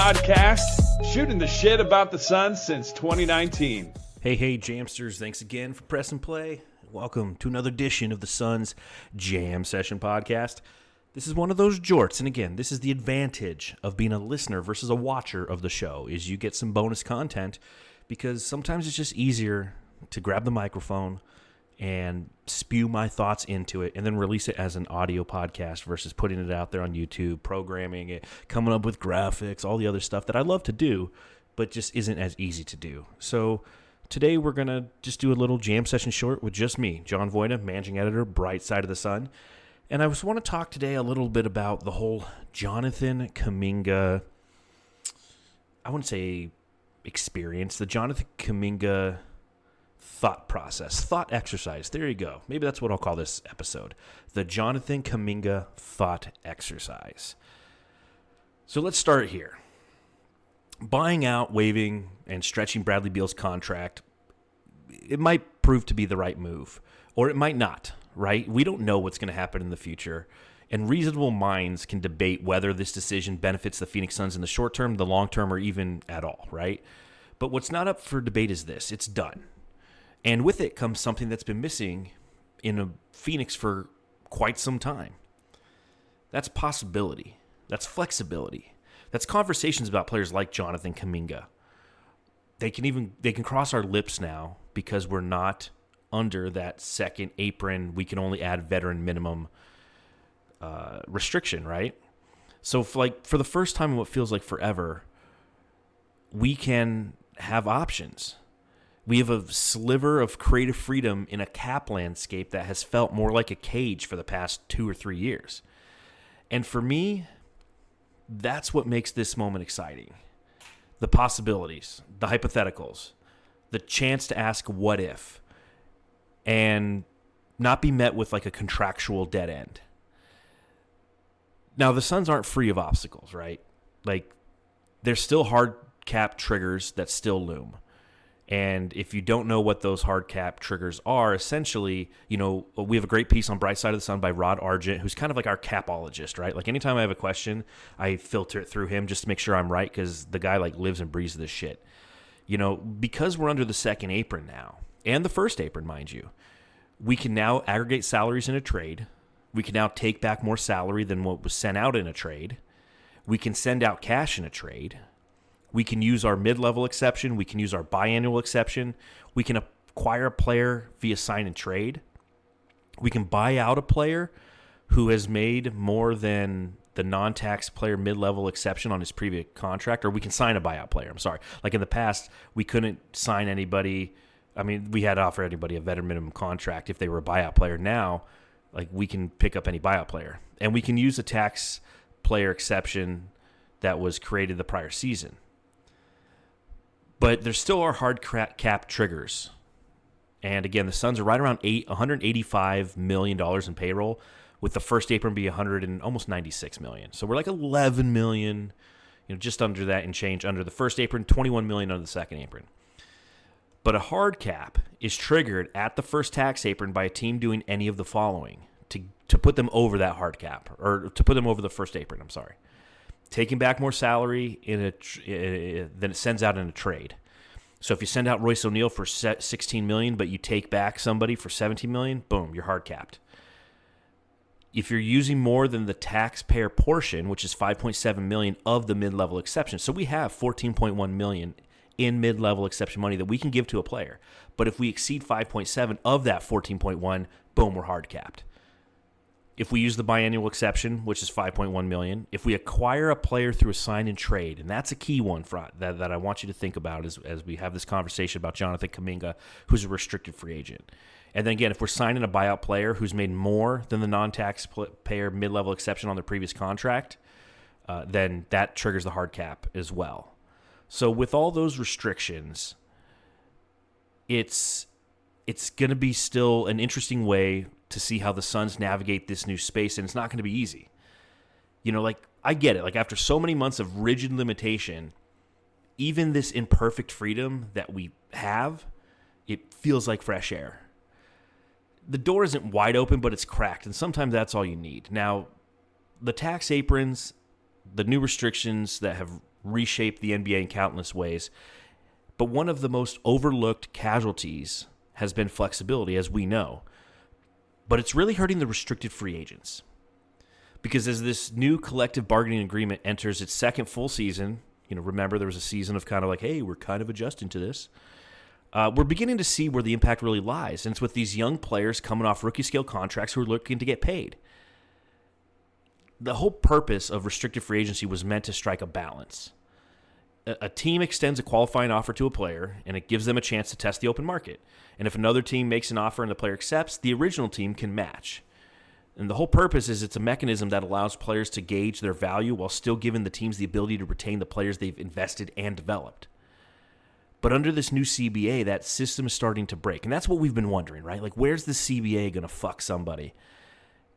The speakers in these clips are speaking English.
podcast, shooting the shit about the Suns since 2019. Hey, Jamsters, thanks again for pressing play. Welcome to another edition of the Suns Jam Session podcast. This is one of those jorts, and again, this is the advantage of being a listener versus a watcher of the show, is you get some bonus content, because sometimes it's just easier to grab the microphone and spew my thoughts into it and then release it as an audio podcast versus putting it out there on YouTube, programming it, coming up with graphics, all the other stuff that I love to do, but just isn't as easy to do. So today we're going to just do a little jam session short with just me, John Voida, managing editor, Bright Side of the Sun. And I just want to talk today a little bit about the whole Jonathan Kuminga, I wouldn't say experience, the Jonathan Kuminga thought process, thought exercise. There you go. Maybe that's what I'll call this episode. The Jonathan Kuminga thought exercise. So let's start here. Buying out, waiving, and stretching Bradley Beal's contract, it might prove to be the right move, or it might not, right? We don't know what's going to happen in the future, and reasonable minds can debate whether this decision benefits the Phoenix Suns in the short term, the long term, or even at all, right? But what's not up for debate is this. It's done. And with it comes something that's been missing in a Phoenix for quite some time. That's possibility. That's flexibility. That's conversations about players like Jonathan Kuminga. They can cross our lips now because we're not under that second apron, we can only add veteran minimum restriction, right? So for the first time in what feels like forever, we can have options. We have a sliver of creative freedom in a cap landscape that has felt more like a cage for the past 2 or 3 years. And for me, that's what makes this moment exciting. The possibilities, the hypotheticals, the chance to ask what if, and not be met with like a contractual dead end. Now, the Suns aren't free of obstacles, right? Like, there's still hard cap triggers that still loom. And if you don't know what those hard cap triggers are, essentially, we have a great piece on Bright Side of the Sun by Rod Argent, who's kind of like our capologist, right? Like anytime I have a question, I filter it through him just to make sure I'm right, because the guy like lives and breathes this shit. Because we're under the second apron now, and the first apron, mind you, we can now aggregate salaries in a trade. We can now take back more salary than what was sent out in a trade. We can send out cash in a trade. We can use our mid-level exception. We can use our biannual exception. We can acquire a player via sign and trade. We can buy out a player who has made more than the non-tax player mid-level exception on his previous contract, or we can sign a buyout player. I'm sorry. Like in the past, we couldn't sign anybody. I mean, we had to offer anybody a veteran minimum contract if they were a buyout player. Now, like, we can pick up any buyout player. And we can use a tax player exception that was created the prior season. But there still are hard cap triggers. And again, the Suns are right around $185 million in payroll, with the first apron be almost $96 million. So we're like $11 million, just under that and change under the first apron, $21 million under the second apron. But a hard cap is triggered at the first tax apron by a team doing any of the following to put them over that hard cap, or to put them over the first apron, I'm sorry. Taking back more salary than it sends out in a trade. So if you send out Royce O'Neal for $16 million, but you take back somebody for $17 million, boom, you're hard capped. If you're using more than the taxpayer portion, which is $5.7 million of the mid-level exception, so we have $14.1 million in mid-level exception money that we can give to a player. But if we exceed 5.7 of that 14.1, boom, we're hard capped. If we use the biannual exception, which is $5.1 million, if we acquire a player through a sign and trade, and that's a key one that I want you to think about as we have this conversation about Jonathan Kuminga, who's a restricted free agent. And then again, if we're signing a buyout player who's made more than the non-tax payer mid-level exception on their previous contract, then that triggers the hard cap as well. So with all those restrictions, it's going to be still an interesting way to see how the Suns navigate this new space, and it's not going to be easy. I get it. Like, after so many months of rigid limitation, even this imperfect freedom that we have, it feels like fresh air. The door isn't wide open, but it's cracked, and sometimes that's all you need. Now, the tax aprons, the new restrictions that have reshape the NBA in countless ways. But one of the most overlooked casualties has been flexibility, as we know. But it's really hurting the restricted free agents. Because as this new collective bargaining agreement enters its second full season, remember there was a season of kind of like, hey, we're kind of adjusting to this. We're beginning to see where the impact really lies. And it's with these young players coming off rookie scale contracts who are looking to get paid. The whole purpose of restricted free agency was meant to strike a balance. A team extends a qualifying offer to a player, and it gives them a chance to test the open market. And if another team makes an offer and the player accepts, the original team can match. And the whole purpose is it's a mechanism that allows players to gauge their value while still giving the teams the ability to retain the players they've invested and developed. But under this new CBA, that system is starting to break. And that's what we've been wondering, right? Like, where's the CBA going to fuck somebody?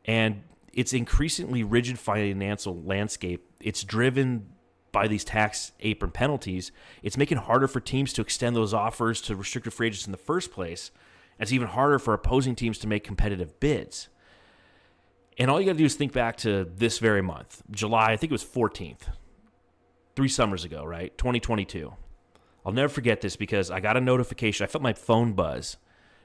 And its increasingly rigid financial landscape, it's driven by these tax apron penalties. It's making it harder for teams to extend those offers to restricted free agents in the first place. And it's even harder for opposing teams to make competitive bids. And all you got to do is think back to this very month, July, I think it was 14th, 3 summers ago, right? 2022. I'll never forget this because I got a notification. I felt my phone buzz,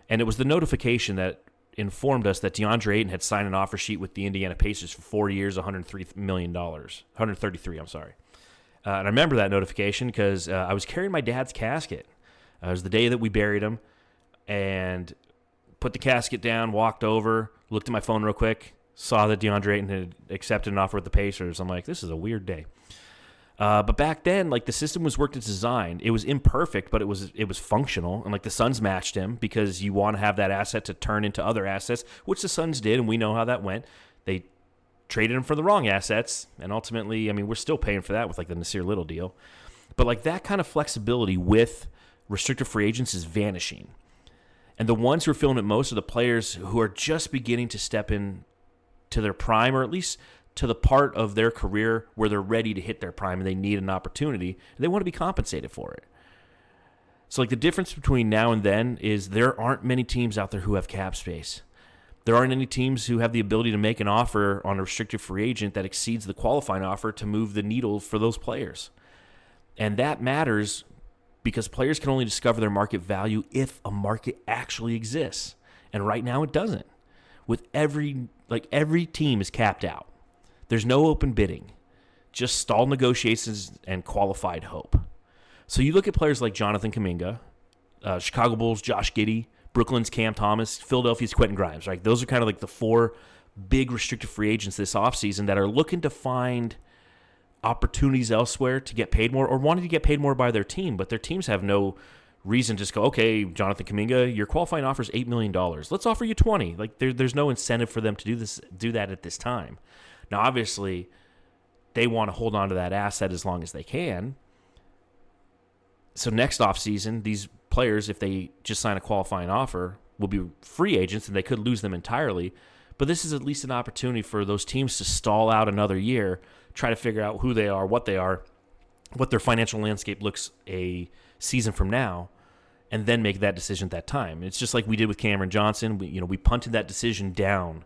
and it was the notification that informed us that DeAndre Ayton had signed an offer sheet with the Indiana Pacers for 4 years, $103 million. 133, I'm sorry. And I remember that notification because I was carrying my dad's casket. It was the day that we buried him, and put the casket down, walked over, looked at my phone real quick, saw that DeAndre Ayton had accepted an offer with the Pacers. I'm like, this is a weird day. But back then, like, the system was worked as designed. It was imperfect, but it was functional. And like the Suns matched him because you want to have that asset to turn into other assets, which the Suns did, and we know how that went. They traded him for the wrong assets, and ultimately, I mean, we're still paying for that with like the Nasir Little deal. But like that kind of flexibility with restricted free agents is vanishing. And the ones who are feeling it most are the players who are just beginning to step in to their prime, or at least to the part of their career where they're ready to hit their prime and they need an opportunity, and they want to be compensated for it. So like the difference between now and then is there aren't many teams out there who have cap space. There aren't any teams who have the ability to make an offer on a restricted free agent that exceeds the qualifying offer to move the needle for those players. And that matters because players can only discover their market value if a market actually exists. And right now it doesn't. With every team is capped out. There's no open bidding, just stalled negotiations and qualified hope. So you look at players like Jonathan Kuminga, Chicago Bulls' Josh Giddey, Brooklyn's Cam Thomas, Philadelphia's Quentin Grimes, right? Those are kind of like the 4 big restricted free agents this offseason that are looking to find opportunities elsewhere to get paid more or wanting to get paid more by their team, but their teams have no reason to just go, okay, Jonathan Kuminga, your qualifying offer is $8 million. Let's offer you 20. Like there's no incentive for them to do that at this time. Now, obviously, they want to hold on to that asset as long as they can. So next offseason, these players, if they just sign a qualifying offer, will be free agents, and they could lose them entirely. But this is at least an opportunity for those teams to stall out another year, try to figure out who they are, what their financial landscape looks a season from now, and then make that decision at that time. It's just like we did with Cameron Johnson. We punted that decision down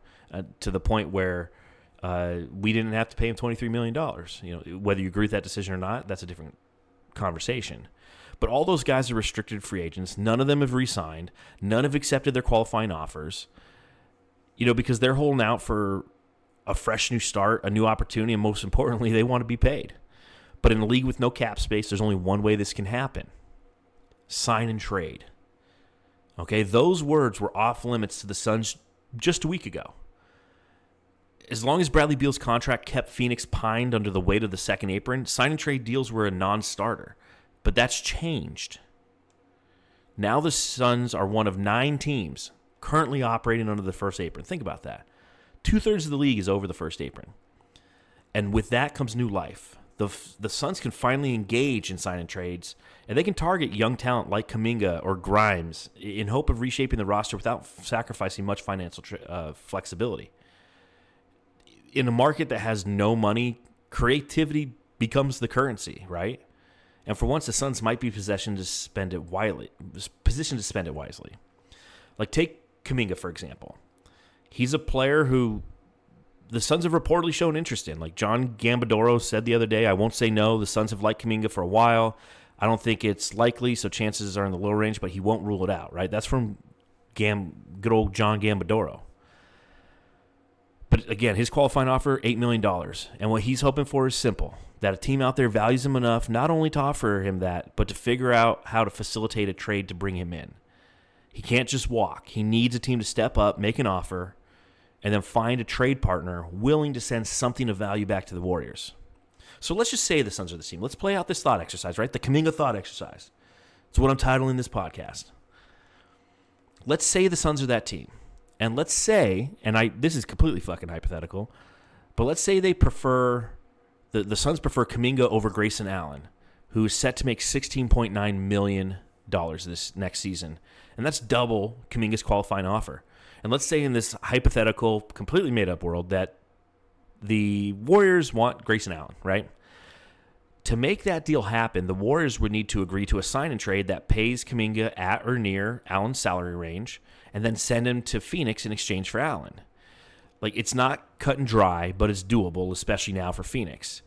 to the point where we didn't have to pay him $23 million. Whether you agree with that decision or not, that's a different conversation. But all those guys are restricted free agents. None of them have re-signed. None have accepted their qualifying offers, because they're holding out for a fresh new start, a new opportunity, and most importantly, they want to be paid. But in a league with no cap space, there's only one way this can happen. Sign and trade. Okay, those words were off limits to the Suns just a week ago. As long as Bradley Beal's contract kept Phoenix pined under the weight of the second apron, sign and trade deals were a non-starter. But that's changed. Now the Suns are one of 9 teams currently operating under the first apron. Think about that. 2/3 of the league is over the first apron. And with that comes new life. The Suns can finally engage in sign and trades, and they can target young talent like Kuminga or Grimes in hope of reshaping the roster without sacrificing much financial flexibility. In a market that has no money, creativity becomes the currency, right? And for once, the Suns might be positioned to spend it wisely. Like take Kuminga, for example. He's a player who the Suns have reportedly shown interest in. Like John Gambadoro said the other day, I won't say no. The Suns have liked Kuminga for a while. I don't think it's likely, so chances are in the low range, but he won't rule it out, right? That's from good old John Gambadoro. But again, his qualifying offer, $8 million. And what he's hoping for is simple, that a team out there values him enough not only to offer him that, but to figure out how to facilitate a trade to bring him in. He can't just walk. He needs a team to step up, make an offer, and then find a trade partner willing to send something of value back to the Warriors. So let's just say the Suns are the team. Let's play out this thought exercise, right? The Kuminga thought exercise. It's what I'm titling this podcast. Let's say the Suns are that team. And let's say, this is completely fucking hypothetical, but let's say they prefer, the Suns prefer Kuminga over Grayson Allen, who is set to make $16.9 million this next season. And that's double Kuminga's qualifying offer. And let's say in this hypothetical, completely made-up world that the Warriors want Grayson Allen, right? To make that deal happen, the Warriors would need to agree to a sign and trade that pays Kuminga at or near Allen's salary range and then send him to Phoenix in exchange for Allen. Like, it's not cut and dry, but it's doable, especially now for Phoenix,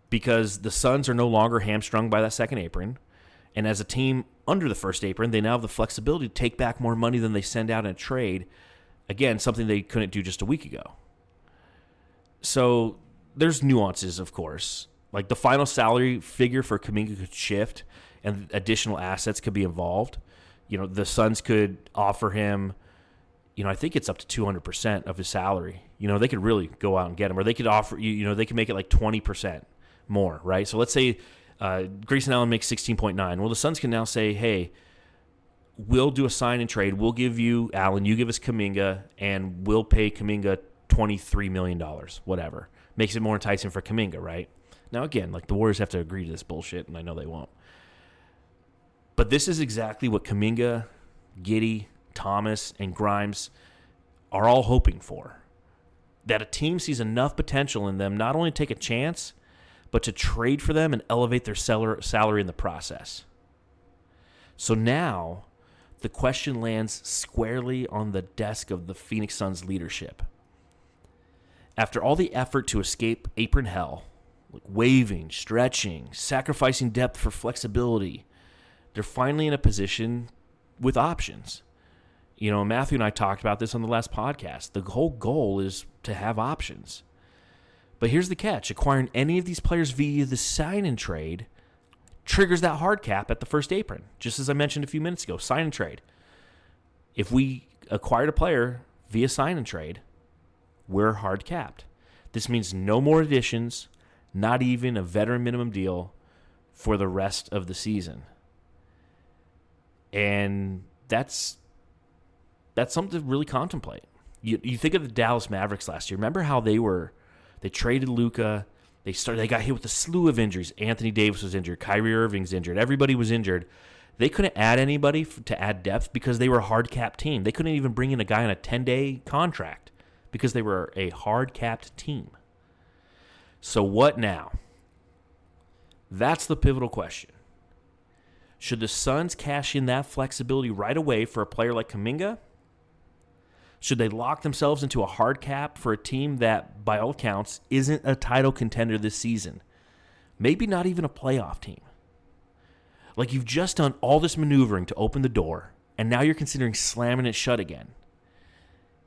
because the Suns are no longer hamstrung by that second apron. And as a team under the first apron, they now have the flexibility to take back more money than they send out in a trade. Again, something they couldn't do just a week ago. So there's nuances, of course. Like the final salary figure for Kuminga could shift and additional assets could be involved. You know, the Suns could offer him, I think it's up to 200% of his salary. They could really go out and get him. Or they could offer, they could make it like 20% more, right? So let's say Grayson Allen makes 16.9. Well, the Suns can now say, hey, we'll do a sign and trade. We'll give you Allen, you give us Kuminga, and we'll pay Kuminga $23 million, whatever. Makes it more enticing for Kuminga, right? Now, again, like the Warriors have to agree to this bullshit, and I know they won't. But this is exactly what Kuminga, Giddey, Thomas, and Grimes are all hoping for. That a team sees enough potential in them not only to take a chance, but to trade for them and elevate their salary in the process. So now, the question lands squarely on the desk of the Phoenix Suns leadership. After all the effort to escape apron hell, like waving, stretching, sacrificing depth for flexibility, they're finally in a position with options. Matthew and I talked about this on the last podcast. The whole goal is to have options. But here's the catch. Acquiring any of these players via the sign-and trade triggers that hard cap at the first apron, just as I mentioned a few minutes ago, sign and trade. If we acquired a player via sign and trade, we're hard capped. This means no more additions, not even a veteran minimum deal for the rest of the season. And that's something to really contemplate. You think of the Dallas Mavericks last year. Remember how they traded Luka. They got hit with a slew of injuries. Anthony Davis was injured. Kyrie Irving's injured. Everybody was injured. They couldn't add anybody to add depth because they were a hard-capped team. They couldn't even bring in a guy on a 10-day contract because they were a hard-capped team. So what now? That's the pivotal question. Should the Suns cash in that flexibility right away for a player like Kuminga? Should they lock themselves into a hard cap for a team that, by all accounts, isn't a title contender this season? Maybe not even a playoff team. Like, you've just done all this maneuvering to open the door, and now you're considering slamming it shut again.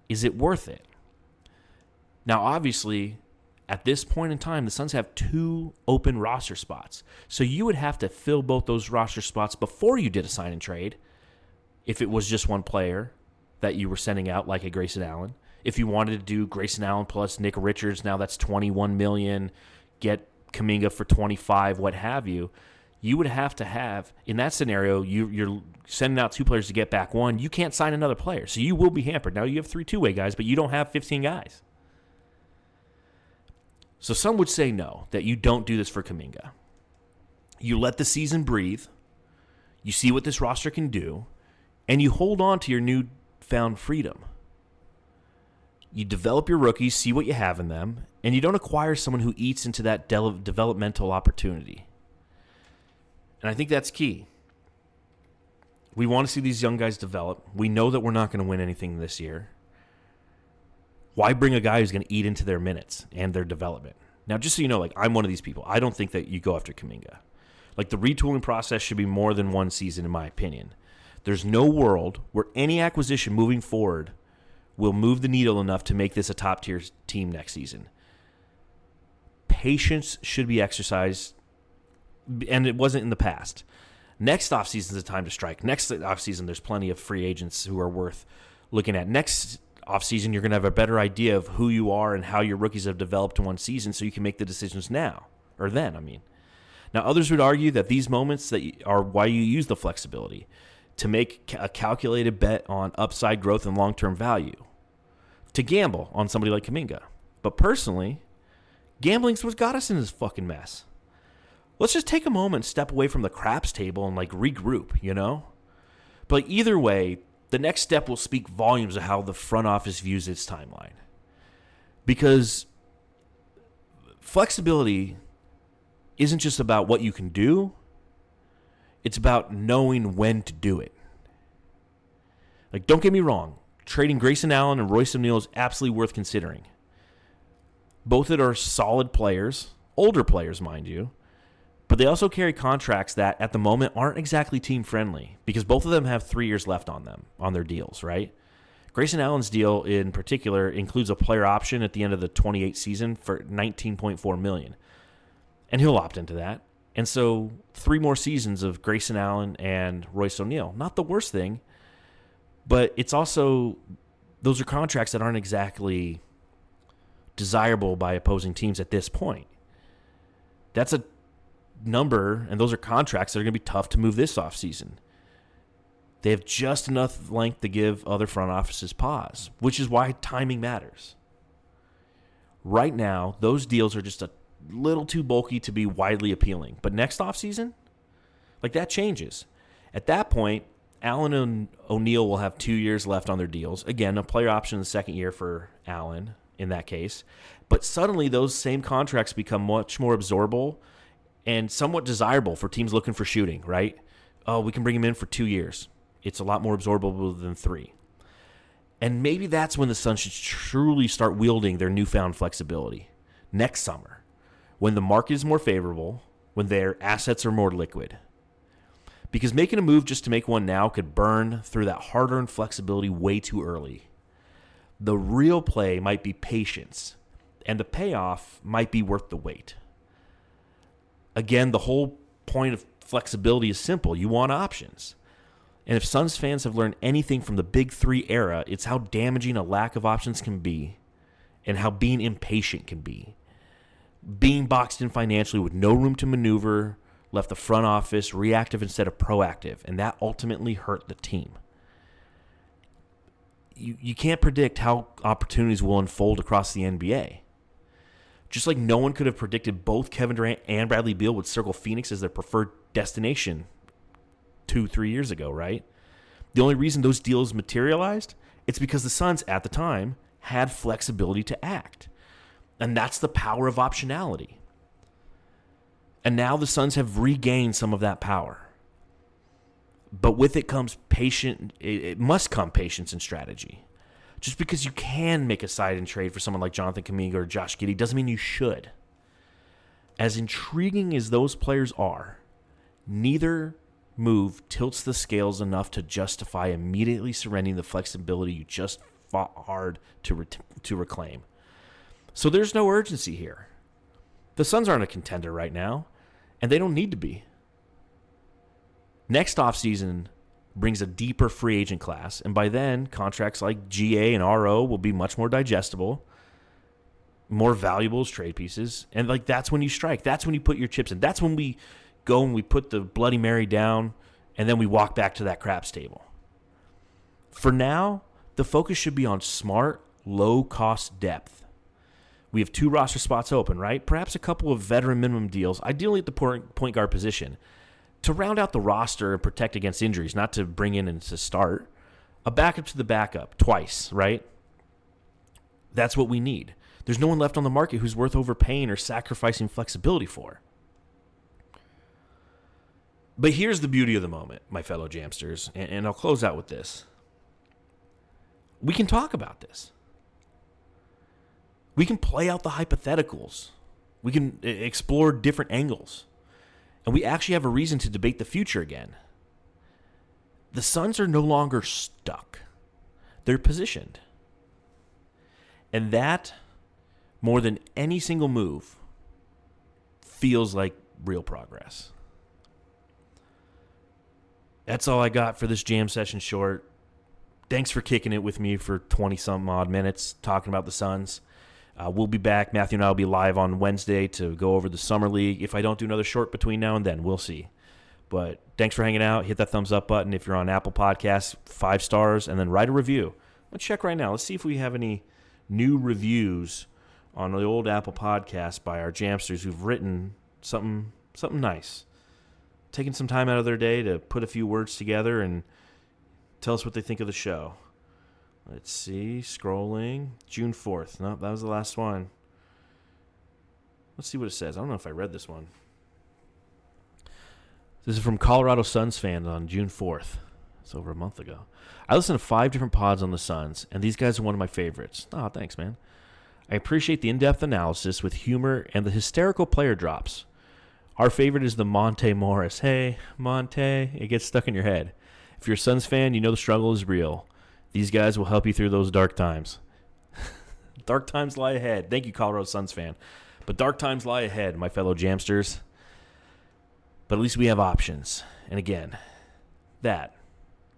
Is it worth it? Now, obviously, at this point in time, the Suns have 2 open roster spots. So you would have to fill both those roster spots before you did a sign and trade, if it was just one player that you were sending out, like a Grayson Allen. If you wanted to do Grayson Allen plus Nick Richards, now that's $21 million, get Kuminga for $25, what have you, you would have to have, in that scenario, you're sending out 2 players to get back 1. You can't sign another player, so you will be hampered. Now you have 3 two-way guys, but you don't have 15 guys. So some would say no, that you don't do this for Kuminga. You let the season breathe, you see what this roster can do, and you hold on to your newfound freedom. You develop your rookies, see what you have in them, and you don't acquire someone who eats into that developmental opportunity. And I think that's key. We want to see these young guys develop. We know that we're not going to win anything this year. Why bring a guy who's going to eat into their minutes and their development? Now, just so you know, like, I'm one of these people. I don't think that you go after Kuminga. Like, the retooling process should be more than one season, in my opinion. There's no world where any acquisition moving forward will move the needle enough to make this a top-tier team next season. Patience should be exercised, and it wasn't in the past. Next offseason is the time to strike. Next offseason, there's plenty of free agents who are worth looking at. Next offseason, you're going to have a better idea of who you are and how your rookies have developed in one season, so you can make the decisions now, or then, I mean. Now, others would argue that these moments that are why you use the flexibility, to make a calculated bet on upside growth and long-term value, to gamble on somebody like Kuminga. But personally, gambling's what got us in this fucking mess. Let's just take a moment, step away from the craps table, and, like, regroup, you know? But like, either way, the next step will speak volumes of how the front office views its timeline. Because flexibility isn't just about what you can do. It's about knowing when to do it. Like, don't get me wrong. Trading Grayson Allen and Royce O'Neal is absolutely worth considering. Both of them are solid players, older players, mind you. But they also carry contracts that, at the moment, aren't exactly team-friendly because both of them have 3 years left on them, on their deals, right? Grayson Allen's deal, in particular, includes a player option at the end of the 28 season for $19.4 million. And he'll opt into that. And so 3 more seasons of Grayson Allen and Royce O'Neal. Not the worst thing, but it's also, those are contracts that aren't exactly desirable by opposing teams at this point. That's a number, and those are contracts that are going to be tough to move this offseason. They have just enough length to give other front offices pause, which is why timing matters. Right now, those deals are just a little too bulky to be widely appealing. But next offseason, like, that changes. At that point, Allen and O'Neal will have 2 years left on their deals. Again, a player option in the second year for Allen in that case. But suddenly, those same contracts become much more absorbable and somewhat desirable for teams looking for shooting, right? Oh, we can bring him in for 2 years. It's a lot more absorbable than 3. And maybe that's when the Suns should truly start wielding their newfound flexibility. Next summer, when the market is more favorable, when their assets are more liquid. Because making a move just to make one now could burn through that hard-earned flexibility way too early. The real play might be patience, and the payoff might be worth the wait. Again, the whole point of flexibility is simple. You want options. And if Suns fans have learned anything from the Big Three era, it's how damaging a lack of options can be and how being impatient can be. Being boxed in financially with no room to maneuver left the front office reactive instead of proactive, and that ultimately hurt the team. You can't predict how opportunities will unfold across the NBA. Just like no one could have predicted both Kevin Durant and Bradley Beal would circle Phoenix as their preferred destination 2-3 years ago, right? The only reason those deals materialized, it's because the Suns at the time had flexibility to act. And that's the power of optionality. And now the Suns have regained some of that power. But with it comes it must come patience and strategy. Just because you can make a side and trade for someone like Jonathan Kuminga or Josh Giddey doesn't mean you should. As intriguing as those players are, neither move tilts the scales enough to justify immediately surrendering the flexibility you just fought hard to reclaim. So there's no urgency here. The Suns aren't a contender right now, and they don't need to be. Next offseason brings a deeper free agent class, and by then, contracts like GA and RO will be much more digestible, more valuable as trade pieces, and like that's when you strike. That's when you put your chips in. That's when we go and we put the Bloody Mary down, and then we walk back to that craps table. For now, the focus should be on smart, low-cost depth. We have 2 roster spots open, right? Perhaps a couple of veteran minimum deals, ideally at the point guard position, to round out the roster and protect against injuries, not to bring in and to start. A backup to the backup, twice, right? That's what we need. There's no one left on the market who's worth overpaying or sacrificing flexibility for. But here's the beauty of the moment, my fellow Jamsters, and I'll close out with this. We can talk about this. We can play out the hypotheticals. We can explore different angles. And we actually have a reason to debate the future again. The Suns are no longer stuck. They're positioned. And that, more than any single move, feels like real progress. That's all I got for this jam session short. Thanks for kicking it with me for 20-some odd minutes talking about the Suns. We'll be back. Matthew and I will be live on Wednesday to go over the Summer League. If I don't do another short between now and then, we'll see. But thanks for hanging out. Hit that thumbs up button if you're on Apple Podcasts, 5 stars, and then write a review. Let's check right now. Let's see if we have any new reviews on the old Apple Podcast by our Jamsters who've written something nice. Taking some time out of their day to put a few words together and tell us what they think of the show. Let's see. Scrolling. June 4th. No, that was the last one. Let's see what it says. I don't know if I read this one. This is from Colorado Suns fan on June 4th. It's over a month ago. I listen to 5 different pods on the Suns, and these guys are one of my favorites. Oh, thanks, man. I appreciate the in-depth analysis with humor and the hysterical player drops. Our favorite is the Monte Morris. Hey, Monte. It gets stuck in your head. If you're a Suns fan, you know the struggle is real. These guys will help you through those dark times. Dark times lie ahead. Thank you, Colorado Suns fan. But dark times lie ahead, my fellow Jamsters. But at least we have options. And again, that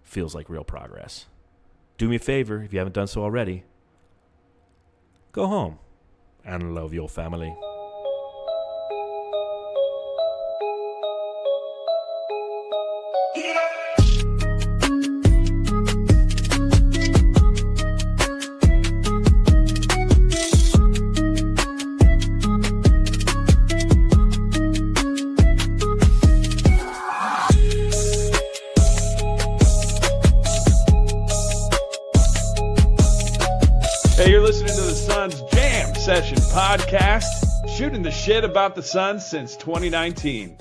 feels like real progress. Do me a favor, if you haven't done so already. Go home and love your family. Hey, you're listening to the Suns Jam Session Podcast, shooting the shit about the Suns since 2019.